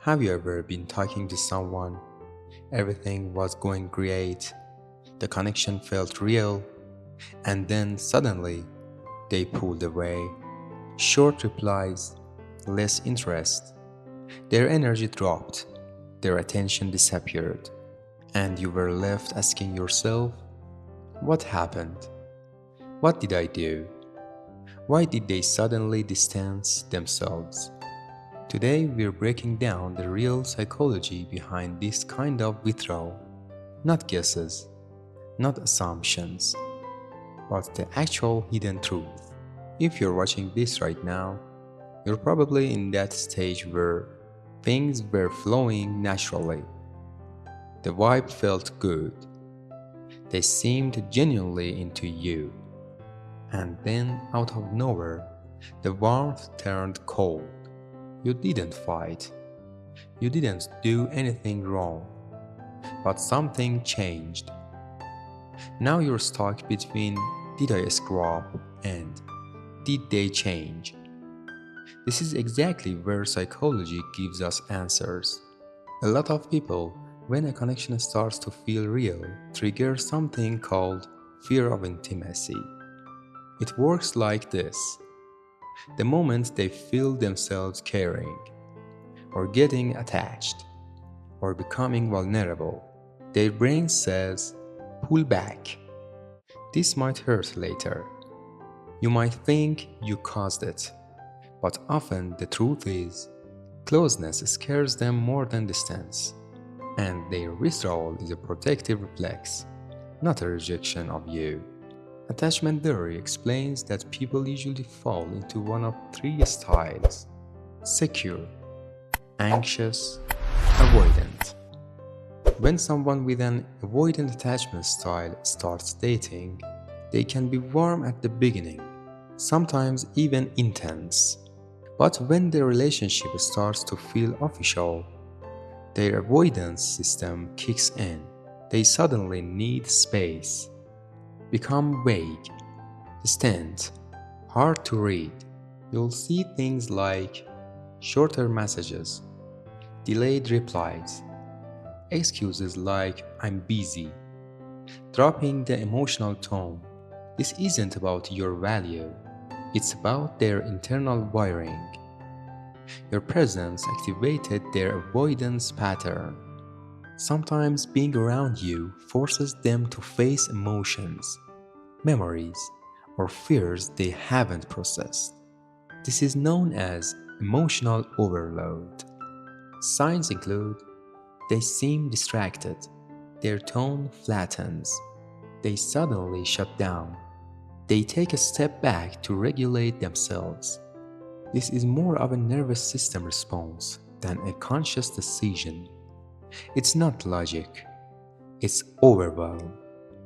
Have you ever been talking to someone? Everything was going great, the connection felt real, and then suddenly they pulled away. Short replies, less interest. Their energy dropped, their attention disappeared, and you were left asking yourself, what happened? What did I do? Why did they suddenly distance themselves? Today, we're breaking down the real psychology behind this kind of withdrawal. Not guesses, not assumptions, but the actual hidden truth. If you're watching this right now, you're probably in that stage where things were flowing naturally. The vibe felt good. They seemed genuinely into you. And then, out of nowhere, the warmth turned cold. You didn't fight. You didn't do anything wrong. But something changed. Now you're stuck between did I screw up and did they change? This is exactly where psychology gives us answers. A lot of people, when a connection starts to feel real, trigger something called fear of intimacy. It works like this. The moment they feel themselves caring, or getting attached, or becoming vulnerable, their brain says, pull back. This might hurt later. You might think you caused it, but often the truth is, closeness scares them more than distance, and their withdrawal is a protective reflex, not a rejection of you. Attachment theory explains that people usually fall into one of three styles: secure, anxious, avoidant. When someone with an avoidant attachment style starts dating, they can be warm at the beginning, sometimes even intense. But when the relationship starts to feel official, their avoidance system kicks in. They suddenly need space, become vague, distant, hard to read. You'll see things like shorter messages, delayed replies, excuses like I'm busy, dropping the emotional tone. This isn't about your value, it's about their internal wiring. Your presence activated their avoidance pattern. Sometimes being around you forces them to face emotions, memories, or fears they haven't processed. This is known as emotional overload. Signs include they seem distracted, their tone flattens, they suddenly shut down, they take a step back to regulate themselves. This is more of a nervous system response than a conscious decision. It's not logic, it's overwhelm.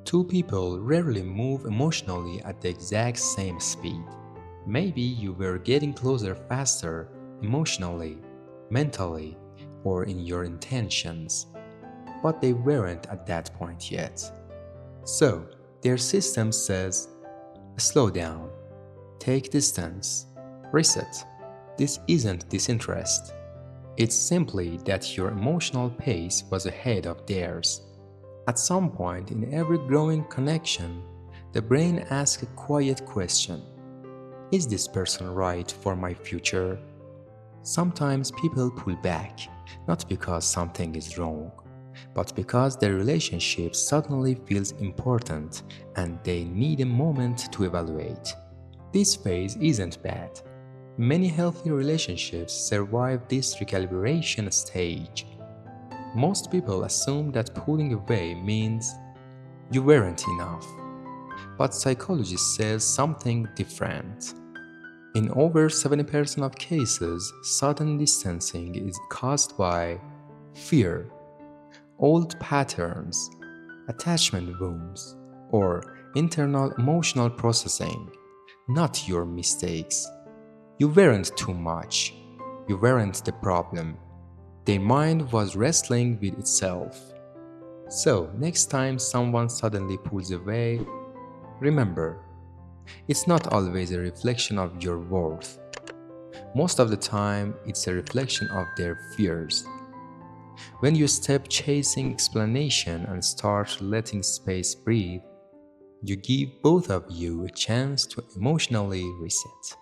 Two people rarely move emotionally at the exact same speed. Maybe you were getting closer faster emotionally, mentally, or in your intentions, but they weren't at that point yet. So, their system says, slow down, take distance, reset. This isn't disinterest. It's simply that your emotional pace was ahead of theirs. At some point in every growing connection, the brain asks a quiet question. Is this person right for my future? Sometimes people pull back, not because something is wrong, but because their relationship suddenly feels important and they need a moment to evaluate. This phase isn't bad. Many healthy relationships survive this recalibration stage. Most people assume that pulling away means you weren't enough, but psychology says something different. In over 70% of cases, sudden distancing is caused by fear, old patterns, attachment wounds, or internal emotional processing, not your mistakes. You weren't too much. You weren't the problem. Their mind was wrestling with itself. So, next time someone suddenly pulls away, remember, it's not always a reflection of your worth. Most of the time, it's a reflection of their fears. When you stop chasing explanation and start letting space breathe, you give both of you a chance to emotionally reset.